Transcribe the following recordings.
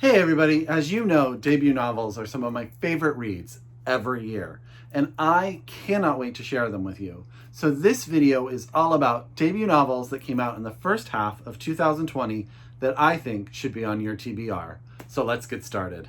Hey everybody, as you know, debut novels are some of my favorite reads every year, and I cannot wait to share them with you. So this video is all about debut novels that came out in the first half of 2020 that I think should be on your TBR. So let's get started.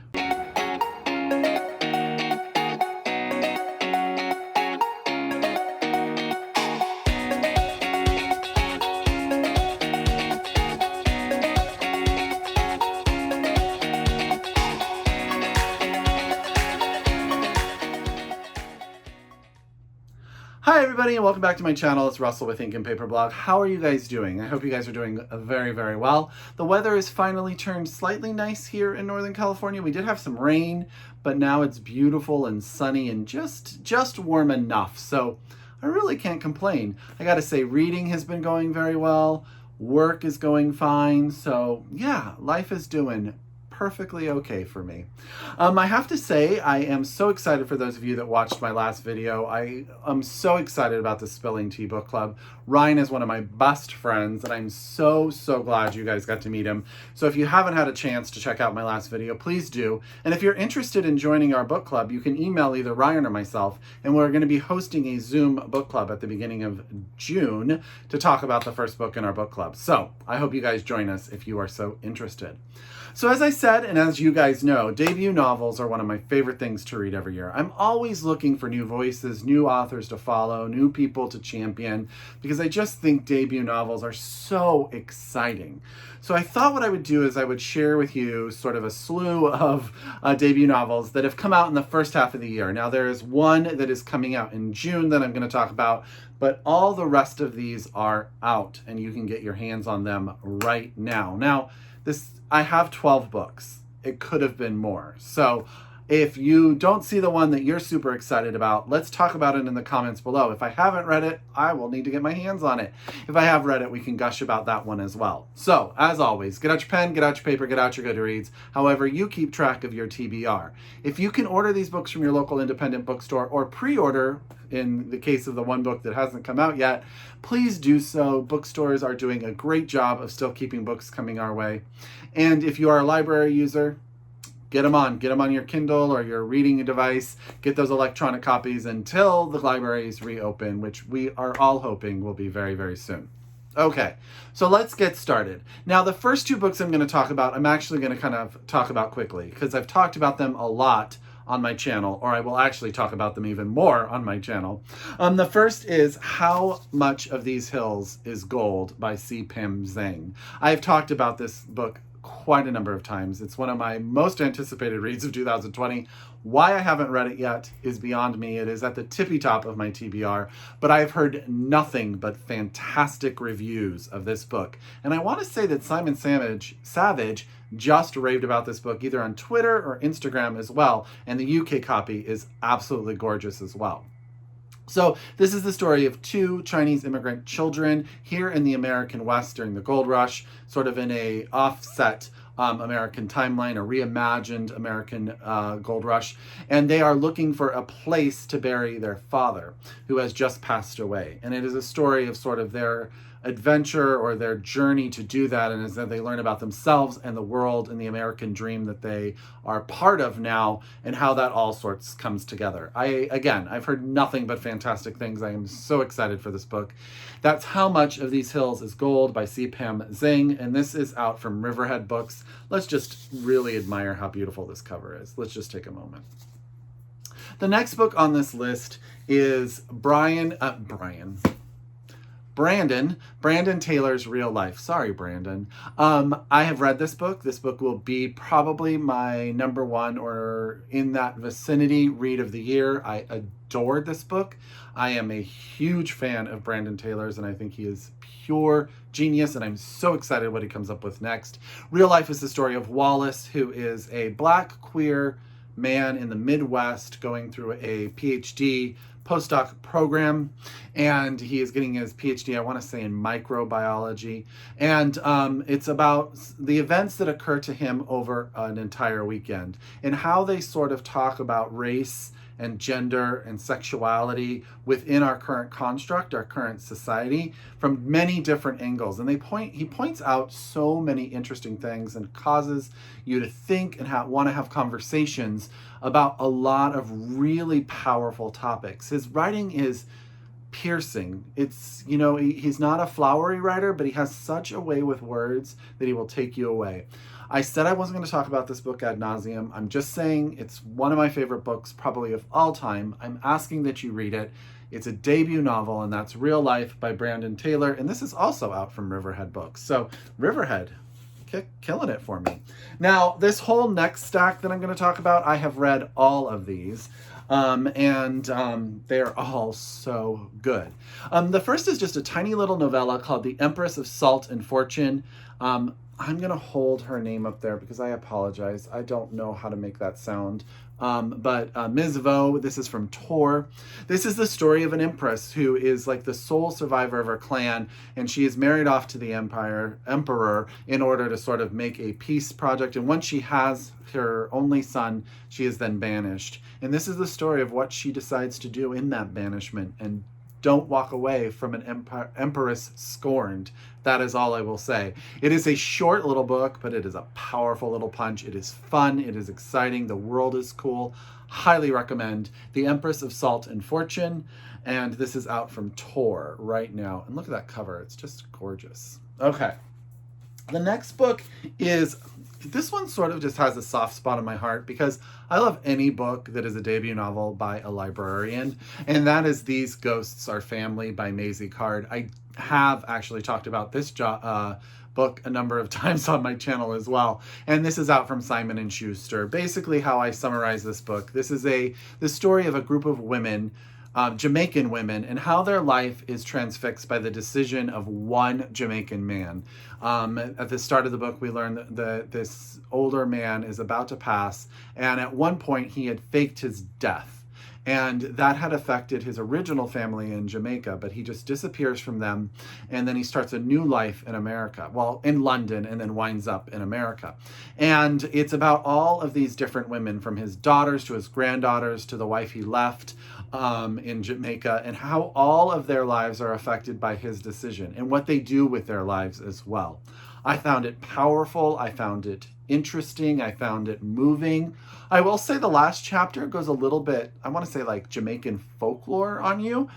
Hi everybody and welcome back to my channel. It's Russell with Ink and Paper Blog. How are you guys doing? I hope you guys are doing very, very well. The weather has finally turned slightly nice here in Northern California. We did have some rain, but now it's beautiful and sunny and just warm enough. So I really can't complain. I gotta say, reading has been going very well. Work is going fine. So yeah, life is doing perfectly okay for me. I have to say, I am so excited for those of you that watched my last video. I am so excited about the Spilling Tea Book Club. Ryan is one of my best friends, and I'm so glad you guys got to meet him. So if you haven't had a chance to check out my last video, please do. And if you're interested in joining our book club, you can email either Ryan or myself, and we're going to be hosting a Zoom book club at the beginning of June to talk about the first book in our book club. So I hope you guys join us if you are so interested. So as I said, and as you guys know, debut novels are one of my favorite things to read every year. I'm always looking for new voices, new authors to follow, new people to champion, because I just think debut novels are so exciting. So I thought what I would do is I would share with you sort of a slew of debut novels that have come out in the first half of the year. Now there is one that is coming out in June that I'm going to talk about, but all the rest of these are out and you can get your hands on them right now. Now, I have 12 books. It could have been more. So if you don't see the one that you're super excited about, let's talk about it in the comments below. If I haven't read it, I will need to get my hands on it. If I have read it, we can gush about that one as well. So as always, get out your pen, get out your paper, get out your Goodreads, however you keep track of your TBR. If you can order these books from your local independent bookstore or pre-order, in the case of the one book that hasn't come out yet, please do so. Bookstores are doing a great job of still keeping books coming our way. And if you are a library user, get them on your Kindle or your reading device. Get those electronic copies until the libraries reopen, which we are all hoping will be very, very soon. Okay, so let's get started. Now, the first two books I'm going to talk about, I'm actually going to kind of talk about quickly because I've talked about them a lot on my channel, or I will actually talk about them even more on my channel. The first is How Much of These Hills is Gold by C.Pim Zhang. I've talked about this book quite a number of times. It's one of my most anticipated reads of 2020. Why I haven't read it yet is beyond me. It is at the tippy top of my TBR, but I've heard nothing but fantastic reviews of this book. And I want to say that Simon Savage just raved about this book either on Twitter or Instagram as well, and the UK copy is absolutely gorgeous as well. So this is the story of two Chinese immigrant children here in the American West during the gold rush, sort of in a offset American timeline, a reimagined American gold rush, and they are looking for a place to bury their father, who has just passed away. And it is a story of sort of their adventure or their journey to do that, and as they learn about themselves and the world and the American dream that they are part of now, and how that all sorts comes together. I've heard nothing but fantastic things. I am so excited for this book. That's How Much of These Hills is Gold by C.Pim Zhang, and this is out from Riverhead Books. Let's just really admire how beautiful this cover is. Let's just take a moment. The next book on this list is Brandon Taylor's Real Life. Sorry, Brandon. I have read this book. This book will be probably my number one or in that vicinity read of the year. I adored this book. I am a huge fan of Brandon Taylor's, and I think he is pure genius, and I'm so excited what he comes up with next. Real Life is the story of Wallace, who is a Black queer man in the Midwest going through a PhD postdoc program, and he is getting his PhD, I want to say, in microbiology, and it's about the events that occur to him over an entire weekend and how they sort of talk about race and gender and sexuality within our current construct, our current society, from many different angles. And he points out so many interesting things and causes you to think and want to have conversations about a lot of really powerful topics. His writing is piercing. It's, he's not a flowery writer, but he has such a way with words that he will take you away. I said I wasn't going to talk about this book ad nauseum. I'm just saying it's one of my favorite books, probably of all time. I'm asking that you read it. It's a debut novel, and that's Real Life by Brandon Taylor. And this is also out from Riverhead Books. So Riverhead, killing it for me. Now, this whole next stack that I'm going to talk about, I have read all of these. They're all so good. The first is just a tiny little novella called The Empress of Salt and Fortune. I'm going to hold her name up there because I apologize. I don't know how to make that sound. Ms. Vo, this is from Tor. This is the story of an empress who is like the sole survivor of her clan, and she is married off to the emperor in order to sort of make a peace project. And once she has her only son, she is then banished. And this is the story of what she decides to do in that banishment, and don't walk away from an empress scorned. That is all I will say. It is a short little book, but it is a powerful little punch. It is fun. It is exciting. The world is cool. Highly recommend The Empress of Salt and Fortune. And this is out from Tor right now. And look at that cover. It's just gorgeous. Okay. The next book is, this one sort of just has a soft spot in my heart because I love any book that is a debut novel by a librarian, and that is These Ghosts Are Family by Maisy Card. I have actually talked about this book a number of times on my channel as well, and this is out from Simon & Schuster. Basically, how I summarize this book, this is the story of a group of women, Jamaican women, and how their life is transfixed by the decision of one Jamaican man. At the start of the book, we learn that this older man is about to pass, and at one point he had faked his death. And that had affected his original family in Jamaica, but he just disappears from them, and then he starts a new life in America, well, in London, and then winds up in America. And it's about all of these different women, from his daughters to his granddaughters to the wife he left in Jamaica, and how all of their lives are affected by his decision and what they do with their lives as well. I found it powerful. I found it interesting. I found it moving. I will say the last chapter goes a little bit, I want to say like Jamaican folklore on you.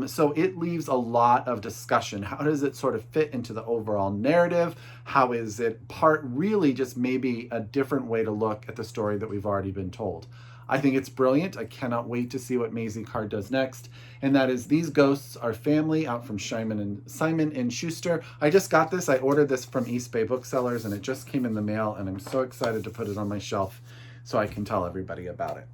So it leaves a lot of discussion. How does it sort of fit into the overall narrative? How is it really just maybe a different way to look at the story that we've already been told? I think it's brilliant. I cannot wait to see what Maisy Card does next. And that is These Ghosts Are Family, out from Simon & Schuster. I just got this. I ordered this from East Bay Booksellers, and it just came in the mail, and I'm so excited to put it on my shelf so I can tell everybody about it.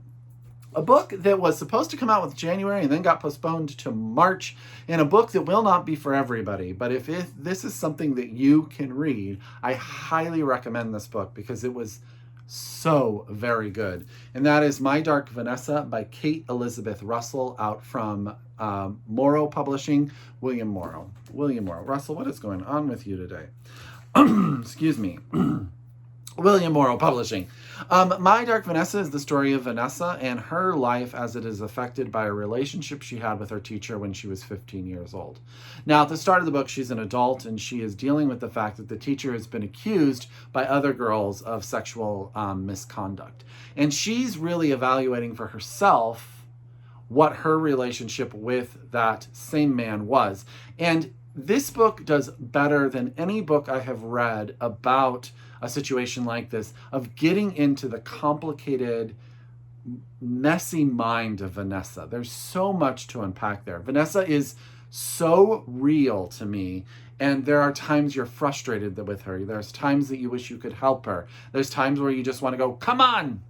A book that was supposed to come out with January and then got postponed to March, and a book that will not be for everybody. But if this is something that you can read, I highly recommend this book because it was so very good. And that is My Dark Vanessa by Kate Elizabeth Russell, out from Morrow Publishing. William Morrow. Russell, what is going on with you today? Excuse me. William Morrow Publishing. My Dark Vanessa is the story of Vanessa and her life as it is affected by a relationship she had with her teacher when she was 15 years old. Now, at the start of the book, she's an adult, and she is dealing with the fact that the teacher has been accused by other girls of sexual misconduct. And she's really evaluating for herself what her relationship with that same man was. And this book does better than any book I have read about a situation like this, of getting into the complicated, messy mind of Vanessa. There's so much to unpack there. Vanessa is so real to me, and there are times you're frustrated with her. There's times that you wish you could help her. There's times where you just want to go, come on,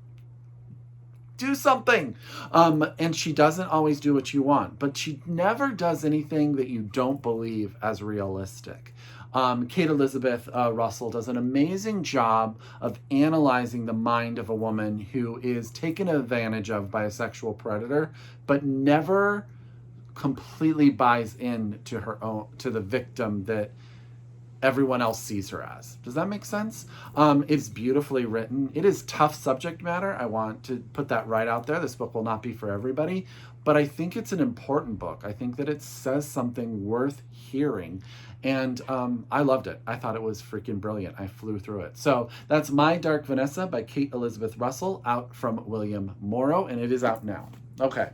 do something. And she doesn't always do what you want, but she never does anything that you don't believe as realistic. Kate Elizabeth Russell does an amazing job of analyzing the mind of a woman who is taken advantage of by a sexual predator, but never completely buys in to her own, to the victim that everyone else sees her as. Does that make sense? It's beautifully written. It is tough subject matter. I want to put that right out there. This book will not be for everybody, but I think it's an important book. I think that it says something worth hearing. And I loved it. I thought it was freaking brilliant. I flew through it. So that's My Dark Vanessa by Kate Elizabeth Russell, out from William Morrow, and it is out now. Okay.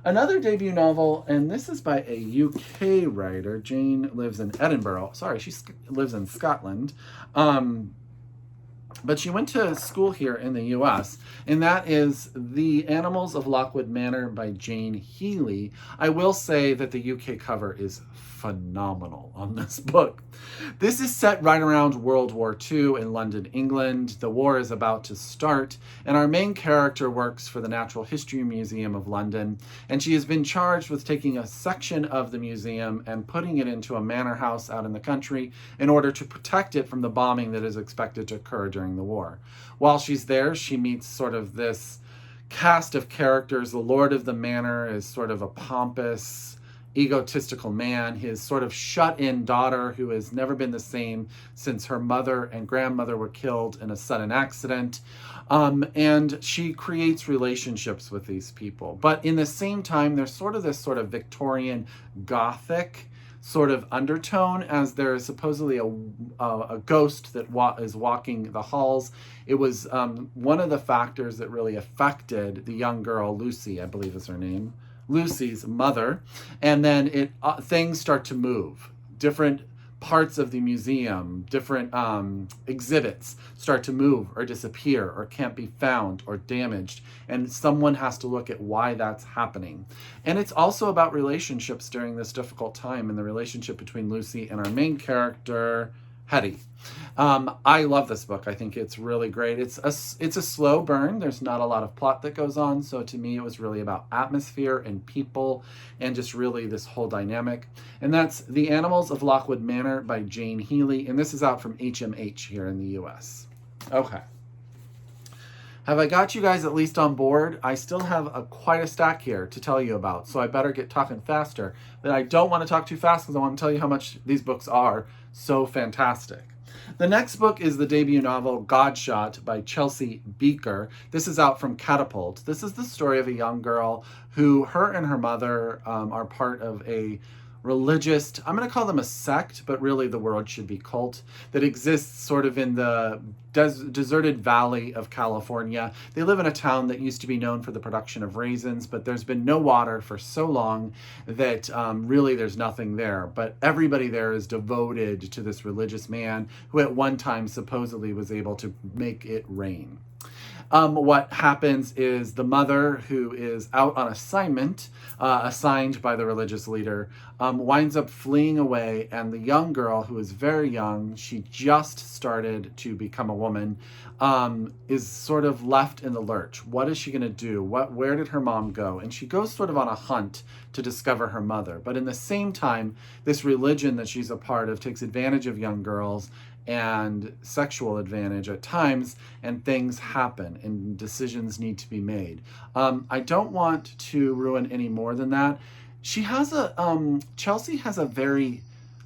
Another debut novel, and this is by a UK writer. Jane lives in Edinburgh. Sorry, she lives in Scotland. But she went to school here in the US, and that is The Animals of Lockwood Manor by Jane Healey. I will say that the UK cover is phenomenal on this book. This is set right around World War II in London, England. The war is about to start, and our main character works for the Natural History Museum of London, and she has been charged with taking a section of the museum and putting it into a manor house out in the country in order to protect it from the bombing that is expected to occur during the war. While she's there, she meets sort of this cast of characters. The Lord of the Manor is sort of a pompous, egotistical man. His sort of shut-in daughter, who has never been the same since her mother and grandmother were killed in a sudden accident. And she creates relationships with these people. But in the same time, there's sort of this sort of Victorian Gothic sort of undertone, as there is supposedly a ghost that is walking the halls. It was one of the factors that really affected the young girl, Lucy, I believe is her name, Lucy's mother. And then things start to move. Different parts of the museum, different exhibits start to move or disappear or can't be found or damaged. And someone has to look at why that's happening. And it's also about relationships during this difficult time, and the relationship between Lucy and our main character, Healey. I love this book. I think it's really great. It's a slow burn. There's not a lot of plot that goes on. So to me, it was really about atmosphere and people and just really this whole dynamic. And that's The Animals of Lockwood Manor by Jane Healey. And this is out from HMH here in the US. Okay. Have I got you guys at least on board? I still have quite a stack here to tell you about, so I better get talking faster. But I don't want to talk too fast because I want to tell you how much these books are so fantastic. The next book is the debut novel Godshot by Chelsea Bieker. This is out from Catapult. This is the story of a young girl who, her and her mother are part of a religious, I'm going to call them a sect, but really the word should be cult, that exists sort of in the deserted valley of California. They live in a town that used to be known for the production of raisins, but there's been no water for so long that really there's nothing there. But everybody there is devoted to this religious man who at one time supposedly was able to make it rain. What happens is the mother, who is out on assignment, assigned by the religious leader, winds up fleeing away, and the young girl, who is very young, she just started to become a woman, is sort of left in the lurch. What is she going to do? Where did her mom go? And she goes sort of on a hunt to discover her mother. But in the same time, this religion that she's a part of takes advantage of young girls and sexual advantage at times, and things happen and decisions need to be made. I don't want to ruin any more than that. Chelsea has a very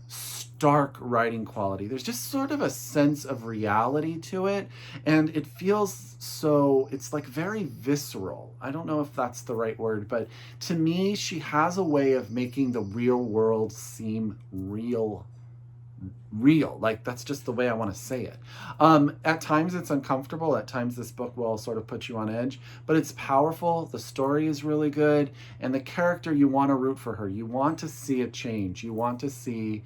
stark writing quality. There's just sort of a sense of reality to it, and it feels so, it's like very visceral. I don't know if that's the right word, but to me, she has a way of making the real world seem real. Like, that's just the way I want to say it. At times it's uncomfortable. At times this book will sort of put you on edge, but it's powerful. The story is really good, and the character, you want to root for her. You want to see a change. You want to see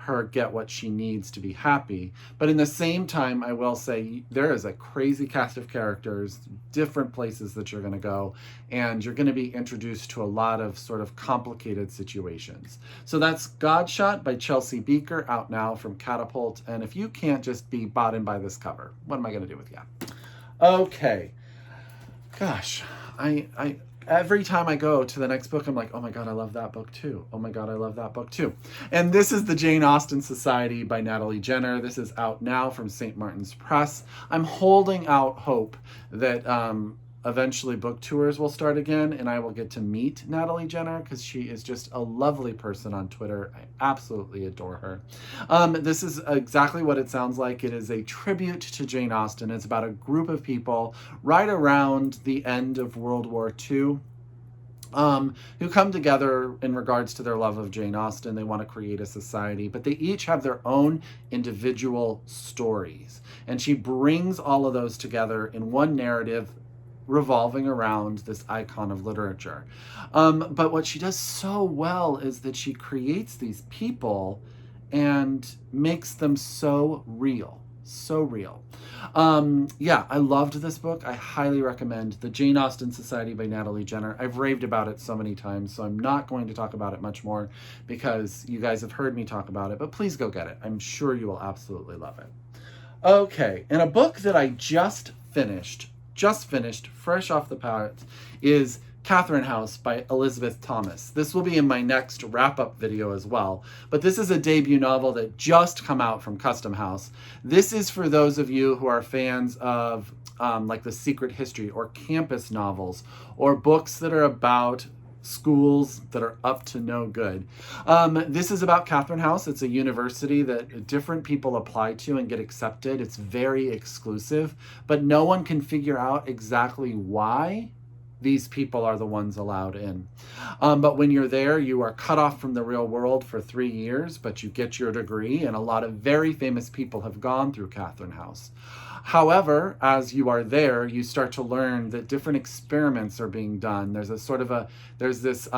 her get what she needs to be happy. But in the same time, I will say there is a crazy cast of characters, different places that you're going to go, and you're going to be introduced to a lot of sort of complicated situations. So that's Godshot by Chelsea Bieker, out now from Catapult. And if you can't just be bought in by this cover, what am I going to do with you? Okay. Gosh, every time I go to the next book, I'm like, oh my God, I love that book too. Oh my God, I love that book too. And this is The Jane Austen Society by Natalie Jenner. This is out now from St. Martin's Press. I'm holding out hope that eventually book tours will start again and I will get to meet Natalie Jenner, because she is just a lovely person on Twitter. I absolutely adore her. This is exactly what it sounds like. It is a tribute to Jane Austen. It's about a group of people right around the end of World War II, who come together in regards to their love of Jane Austen. They want to create a society, but they each have their own individual stories. And she brings all of those together in one narrative revolving around this icon of literature. But what she does so well is that she creates these people and makes them so real. So real. Yeah, I loved this book. I highly recommend The Jane Austen Society by Natalie Jenner. I've raved about it so many times, so I'm not going to talk about it much more because you guys have heard me talk about it, but please go get it. I'm sure you will absolutely love it. Okay, and a book that I just finished, fresh off the palette, is Catherine House by Elisabeth Thomas. This will be in my next wrap-up video as well, but this is a debut novel that just come out from Custom House. This is for those of you who are fans of like the secret history or campus novels or books that are about schools that are up to no good. This is about Catherine House. It's a university that different people apply to and get accepted. It's very exclusive, but no one can figure out exactly why these people are the ones allowed in. But when you're there, you are cut off from the real world for 3 years, but you get your degree, and a lot of very famous people have gone through Catherine House. However, as you are there, you start to learn that different experiments are being done. There's this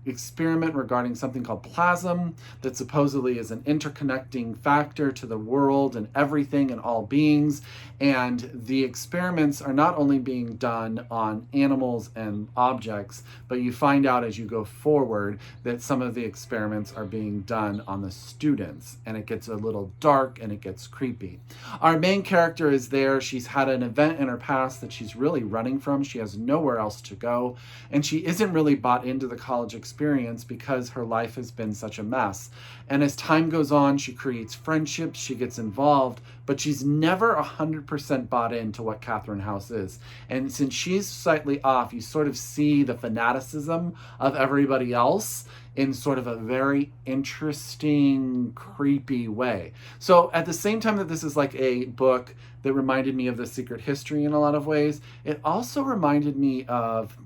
experiment regarding something called plasm that supposedly is an interconnecting factor to the world and everything and all beings. And the experiments are not only being done on animals and objects, but you find out as you go forward that some of the experiments are being done on the students, and it gets a little dark and it gets creepy. Our main character is there. She's had an event in her past that she's really running from. She has nowhere else to go, and she isn't really bought into the college experience because her life has been such a mess. And as time goes on, she creates friendships, she gets involved, but she's never 100% bought into what Catherine House is. And since she's slightly off, you sort of see the fanaticism of everybody else in sort of a very interesting, creepy way. So at the same time that this is like a book that reminded me of The Secret History in a lot of ways, it also reminded me of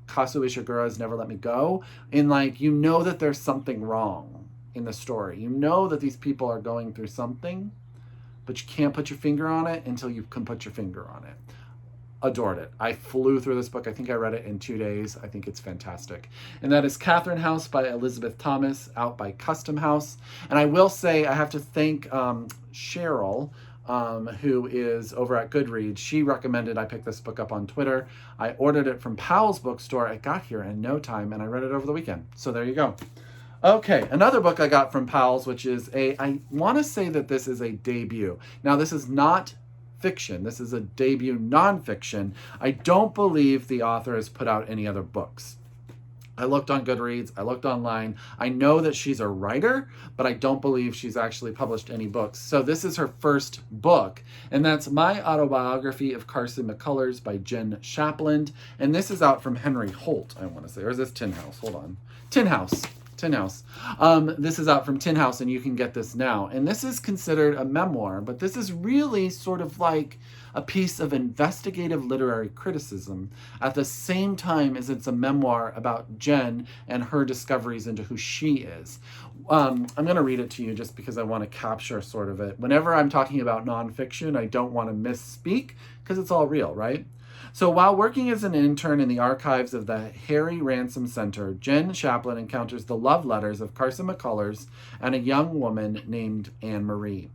Kazuo Ishigura's Never Let Me Go, in like, you know that there's something wrong in the story. You know that these people are going through something, but you can't put your finger on it until you can put your finger on it. Adored it. I flew through this book. I think I read it in 2 days. I think it's fantastic. And that is Catherine House by Elisabeth Thomas, out by Custom House. And I will say, I have to thank Cheryl, who is over at Goodreads. She recommended I pick this book up on Twitter. I ordered it from Powell's bookstore. It got here in no time, and I read it over the weekend. So there you go. Okay, another book I got from Powell's, which is I want to say that this is a debut. Now, this is not fiction. This is a debut nonfiction. I don't believe the author has put out any other books. I looked on Goodreads, I looked online. I know that she's a writer, but I don't believe she's actually published any books. So this is her first book, and that's My Autobiography of Carson McCullers by Jenn Shapland. And this is out from Henry Holt, I want to say. Or is this Tin House? Hold on. Tin House. This is out from Tin House, and you can get this now. And this is considered a memoir, but this is really sort of like a piece of investigative literary criticism at the same time as it's a memoir about Jenn and her discoveries into who she is. I'm going to read it to you just because I want to capture sort of it. Whenever I'm talking about nonfiction, I don't want to misspeak because it's all real, right? So while working as an intern in the archives of the Harry Ransom Center, Jenn Chaplin encounters the love letters of Carson McCullers and a young woman named Anne Marie.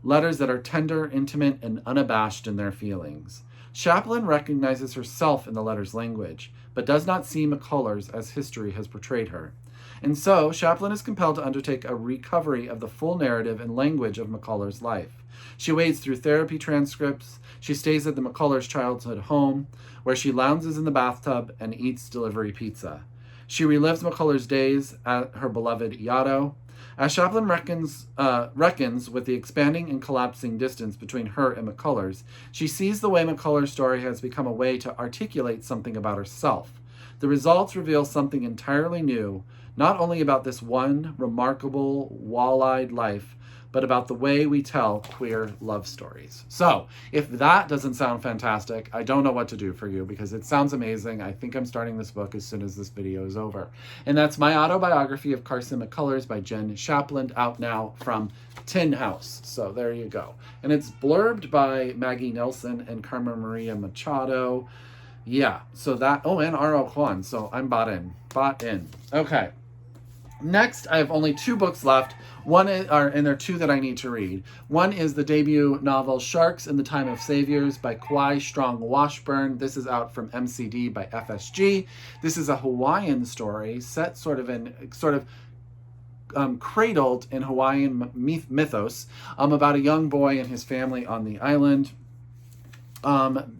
Letters that are tender, intimate, and unabashed in their feelings. Chaplin recognizes herself in the letters' language, but does not see McCullers as history has portrayed her. And so, Chaplin is compelled to undertake a recovery of the full narrative and language of McCullers' life. She wades through therapy transcripts. She stays at the McCullers' childhood home, where she lounges in the bathtub and eats delivery pizza. She relives McCullers' days at her beloved Yaddo. As Chaplin reckons with the expanding and collapsing distance between her and McCullers, she sees the way McCullers' story has become a way to articulate something about herself. The results reveal something entirely new, not only about this one remarkable, wall-eyed life, but about the way we tell queer love stories. So, if that doesn't sound fantastic, I don't know what to do for you, because it sounds amazing. I think I'm starting this book as soon as this video is over. And that's my autobiography of Carson McCullers by Jenn Shapland, out now from Tin House. So there you go. And it's blurbed by Maggie Nelson and Carmen Maria Machado. Yeah, so that, oh, and R.O. Kwan. So I'm bought in. Okay. Next, I have only 2 books left. And there are 2 that I need to read. One is the debut novel Sharks in the Time of Saviors by Kwai Washburn. This is out from MCD by FSG. This is a Hawaiian story set cradled in Hawaiian mythos about a young boy and his family on the island.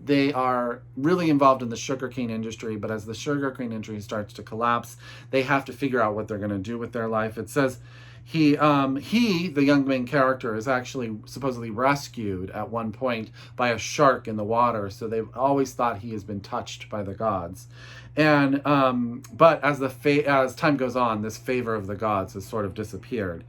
They are really involved in the sugarcane industry, but as the sugarcane industry starts to collapse, they have to figure out what they're going to do with their life. It says he, the young main character, is actually supposedly rescued at one point by a shark in the water. So they've always thought he has been touched by the gods. And, but as time goes on, this favor of the gods has sort of disappeared.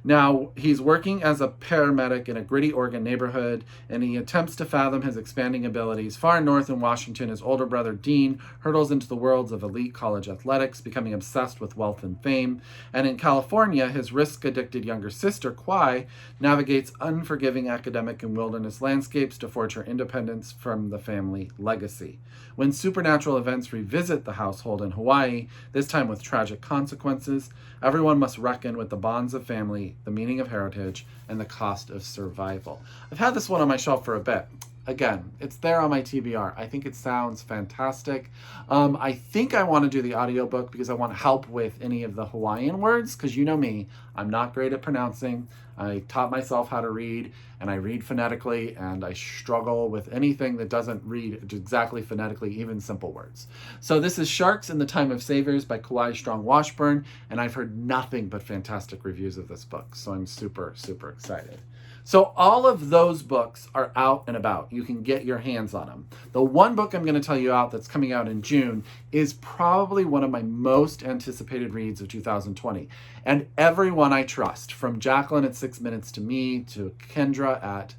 Now, he's working as a paramedic in a gritty Oregon neighborhood, and he attempts to fathom his expanding abilities. Far north in Washington, his older brother, Dean, hurtles into the worlds of elite college athletics, becoming obsessed with wealth and fame. And in California, his risk-addicted younger sister, Kwai, navigates unforgiving academic and wilderness landscapes to forge her independence from the family legacy. When supernatural events revisit the household in Hawaii, this time with tragic consequences, everyone must reckon with the bonds of family, the meaning of heritage, and the cost of survival. I've had this one on my shelf for a bit. Again, it's there on my TBR. I think it sounds fantastic. I think I want to do the audiobook because I want help with any of the Hawaiian words, because you know me, I'm not great at pronouncing. I taught myself how to read, and I read phonetically, and I struggle with anything that doesn't read exactly phonetically, even simple words. So this is Sharks in the Time of Saviors by Kwai Washburn, and I've heard nothing but fantastic reviews of this book, so I'm super, super excited. So all of those books are out and about. You can get your hands on them. The one book I'm going to tell you out that's coming out in June is probably one of my most anticipated reads of 2020. And everyone I trust, from Jacqueline at 6 Minutes to Me, to Kendra at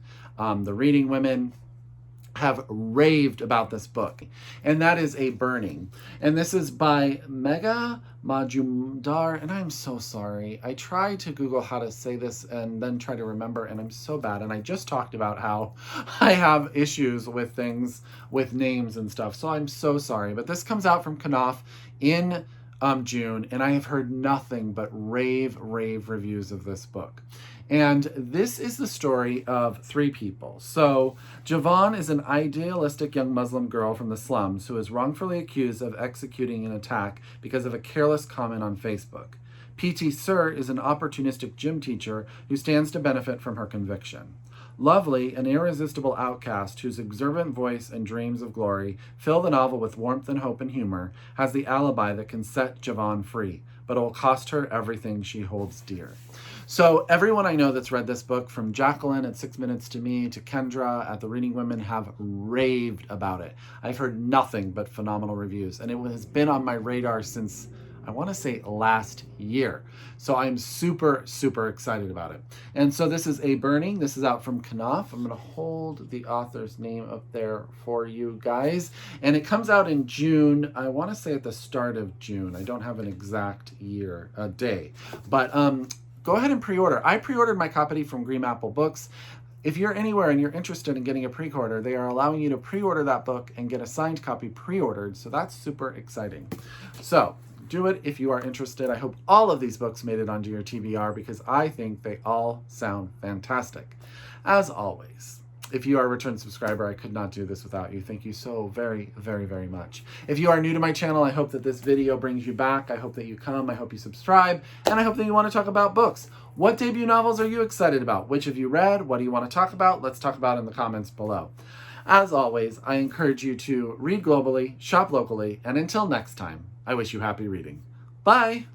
The Reading Women, have raved about this book, and that is A Burning. And this is by Megha Majumdar, and I'm so sorry. I tried to Google how to say this and then try to remember, and I'm so bad. And I just talked about how I have issues with things, with names and stuff, so I'm so sorry. But this comes out from Knopf in June, and I have heard nothing but rave reviews of this book. And this is the story of 3 people. So Javon is an idealistic young Muslim girl from the slums who is wrongfully accused of executing an attack because of a careless comment on Facebook. P.T. Sir is an opportunistic gym teacher who stands to benefit from her conviction. Lovely, an irresistible outcast whose exuberant voice and dreams of glory fill the novel with warmth and hope and humor, has the alibi that can set Javon free, but it will cost her everything she holds dear. So everyone I know that's read this book, from Jacqueline at 6 Minutes to Me to Kendra at The Reading Women, have raved about it. I've heard nothing but phenomenal reviews, and it has been on my radar since, I want to say, last year. So I'm super, super excited about it. And so this is A Burning. This is out from Knopf. I'm going to hold the author's name up there for you guys. And it comes out in June. I want to say at the start of June. I don't have an exact day. But go ahead and pre-order. I pre-ordered my copy from Green Apple Books. If you're anywhere and you're interested in getting a pre-order, they are allowing you to pre-order that book and get a signed copy pre-ordered. So that's super exciting. So do it if you are interested. I hope all of these books made it onto your TBR because I think they all sound fantastic. As always, if you are a return subscriber, I could not do this without you. Thank you so very, very, very much. If you are new to my channel, I hope that this video brings you back. I hope that you come. I hope you subscribe. And I hope that you want to talk about books. What debut novels are you excited about? Which have you read? What do you want to talk about? Let's talk about it in the comments below. As always, I encourage you to read globally, shop locally, and until next time, I wish you happy reading. Bye!